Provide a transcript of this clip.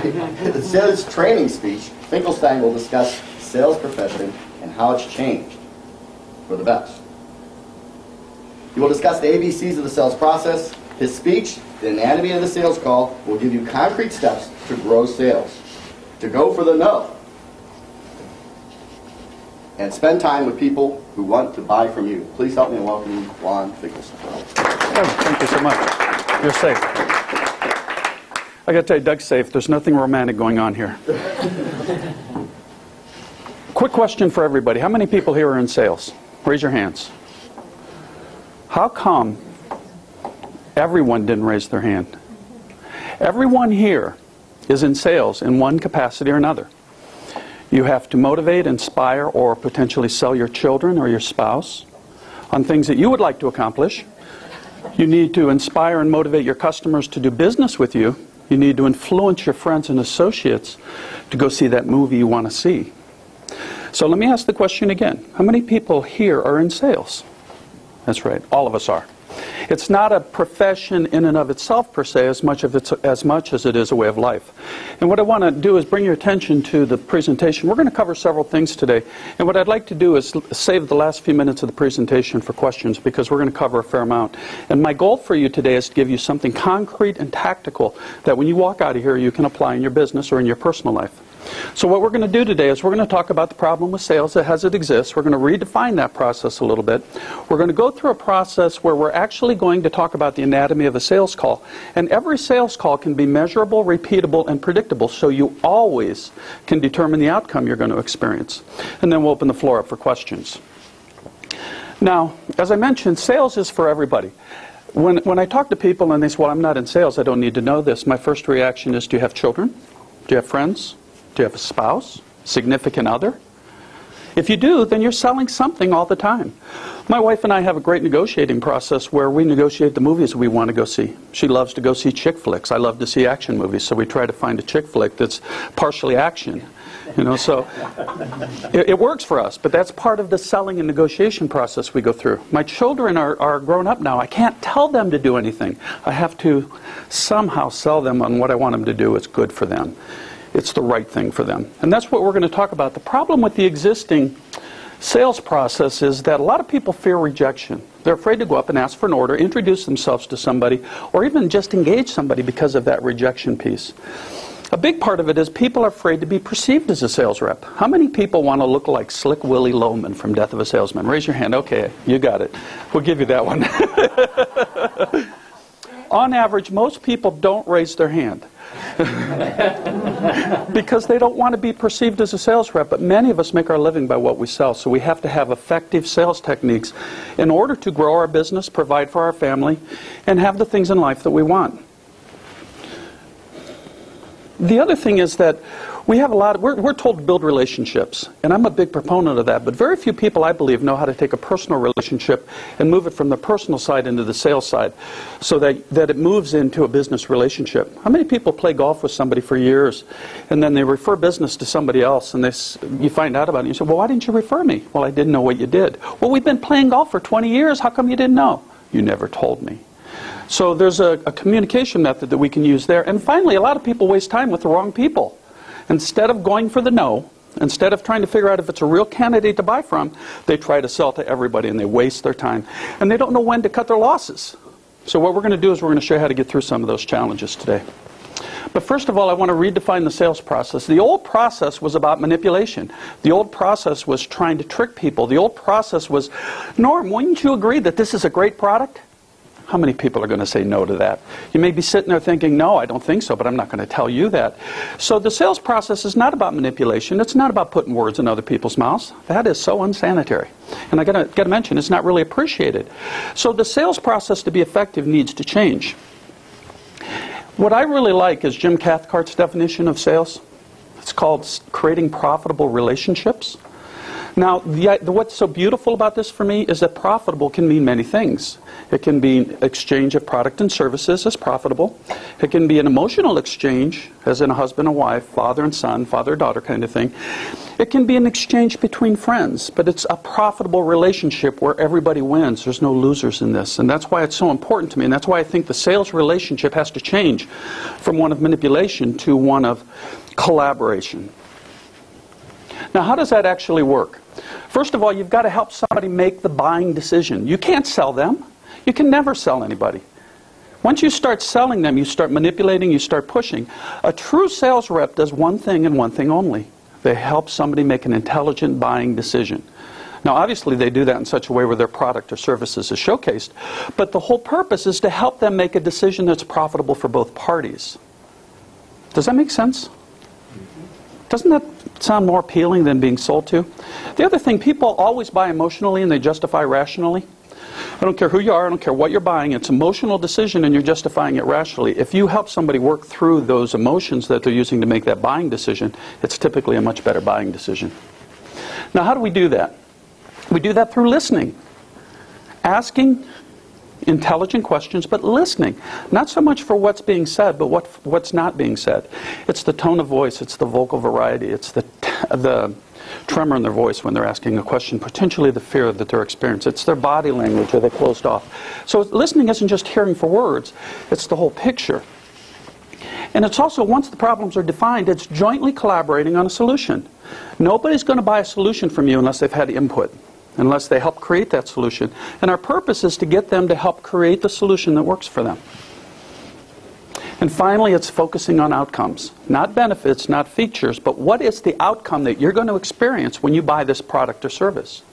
the sales training speech, Finklestein will discuss the sales profession and how it's changed for the best. He will discuss the ABCs of the sales process. His speech, The Anatomy of the Sales Call, will give you concrete steps to grow sales, to go for the no, and spend time with people who want to buy from you. Please help me in welcoming Juan Finklestein. Oh, thank you so much. You're safe. I got to tell you, Doug's safe. There's nothing romantic going on here. Quick question for everybody. How many people here are in sales? Raise your hands. How come everyone didn't raise their hand? Everyone here is in sales in one capacity or another. You have to motivate, inspire, or potentially sell your children or your spouse on things that you would like to accomplish. You need to inspire and motivate your customers to do business with you. You need to influence your friends and associates to go see that movie you want to see. So let me ask the question again. How many people here are in sales? That's right, all of us are. It's not a profession in and of itself per se as much as it is a way of life. And what I want to do is bring your attention to the presentation. We're going to cover several things today. And what I'd like to do is save the last few minutes of the presentation for questions, because we're going to cover a fair amount. And my goal for you today is to give you something concrete and tactical that when you walk out of here you can apply in your business or in your personal life. So what we're going to do today is we're going to talk about the problem with sales as it exists. We're going to redefine that process a little bit. We're going to go through a process where we're actually going to talk about the anatomy of a sales call. And every sales call can be measurable, repeatable, and predictable, so you always can determine the outcome you're going to experience. And then we'll open the floor up for questions. Now, as I mentioned, sales is for everybody. When I talk to people and they say, well, I'm not in sales, I don't need to know this, my first reaction is, do you have children? Do you have friends? Do you have a spouse? Significant other? If you do, then you're selling something all the time. My wife and I have a great negotiating process where we negotiate the movies we want to go see. She loves to go see chick flicks. I love to see action movies, so we try to find a chick flick that's partially action. You know, so it works for us, but that's part of the selling and negotiation process we go through. My children are grown up now. I can't tell them to do anything. I have to somehow sell them on what I want them to do. It's good for them. It's the right thing for them. And that's what we're going to talk about. The problem with the existing sales process is that a lot of people fear rejection. They're afraid to go up and ask for an order, introduce themselves to somebody, or even just engage somebody because of that rejection piece. A big part of it is people are afraid to be perceived as a sales rep. How many people want to look like Slick Willie Loman from Death of a Salesman? Raise your hand. Okay, you got it. We'll give you that one. On average, most people don't raise their hand. Because they don't want to be perceived as a sales rep, but many of us make our living by what we sell, so we have to have effective sales techniques in order to grow our business, provide for our family, and have the things in life that we want. The other thing is that we have we're told to build relationships, and I'm a big proponent of that, but very few people, I believe, know how to take a personal relationship and move it from the personal side into the sales side so that it moves into a business relationship. How many people play golf with somebody for years, and then they refer business to somebody else, and you find out about it, and you say, well, why didn't you refer me? Well, I didn't know what you did. Well, we've been playing golf for 20 years. How come you didn't know? You never told me. So there's a communication method that we can use there. And finally, a lot of people waste time with the wrong people. Instead of going for the no, instead of trying to figure out if it's a real candidate to buy from, they try to sell to everybody, and they waste their time. And they don't know when to cut their losses. So what we're going to do is we're going to show you how to get through some of those challenges today. But first of all, I want to redefine the sales process. The old process was about manipulation. The old process was trying to trick people. The old process was, Norm, wouldn't you agree that this is a great product? How many people are going to say no to that? You may be sitting there thinking, no, I don't think so, but I'm not going to tell you that. So the sales process is not about manipulation. It's not about putting words in other people's mouths. That is so unsanitary. And I got to mention, it's not really appreciated. So the sales process to be effective needs to change. What I really like is Jim Cathcart's definition of sales. It's called creating profitable relationships. Now, what's so beautiful about this for me is that profitable can mean many things. It can be exchange of product and services as profitable. It can be an emotional exchange, as in a husband and wife, father and son, father-daughter kind of thing. It can be an exchange between friends, but it's a profitable relationship where everybody wins. There's no losers in this. And that's why it's so important to me. And that's why I think the sales relationship has to change from one of manipulation to one of collaboration. Now, how does that actually work? First of all, you've got to help somebody make the buying decision. You can't sell them. You can never sell anybody. Once you start selling them, you start manipulating, you start pushing. A true sales rep does one thing and one thing only. They help somebody make an intelligent buying decision. Now, obviously, they do that in such a way where their product or services is showcased. But the whole purpose is to help them make a decision that's profitable for both parties. Does that make sense? Doesn't that sound more appealing than being sold to? The other thing, people always buy emotionally and they justify rationally. I don't care who you are, I don't care what you're buying, it's an emotional decision and you're justifying it rationally. If you help somebody work through those emotions that they're using to make that buying decision, it's typically a much better buying decision. Now, how do we do that? We do that through listening. Asking intelligent questions, but listening. Not so much for what's being said, but what's not being said. It's the tone of voice, it's the vocal variety, it's the tremor in their voice when they're asking a question, potentially the fear that they're experiencing. It's their body language, or they're closed off. So listening isn't just hearing for words, it's the whole picture. And it's also, once the problems are defined, it's jointly collaborating on a solution. Nobody's going to buy a solution from you unless they've had input, unless they help create that solution. And our purpose is to get them to help create the solution that works for them. And finally, it's focusing on outcomes. Not benefits, not features, but what is the outcome that you're going to experience when you buy this product or service?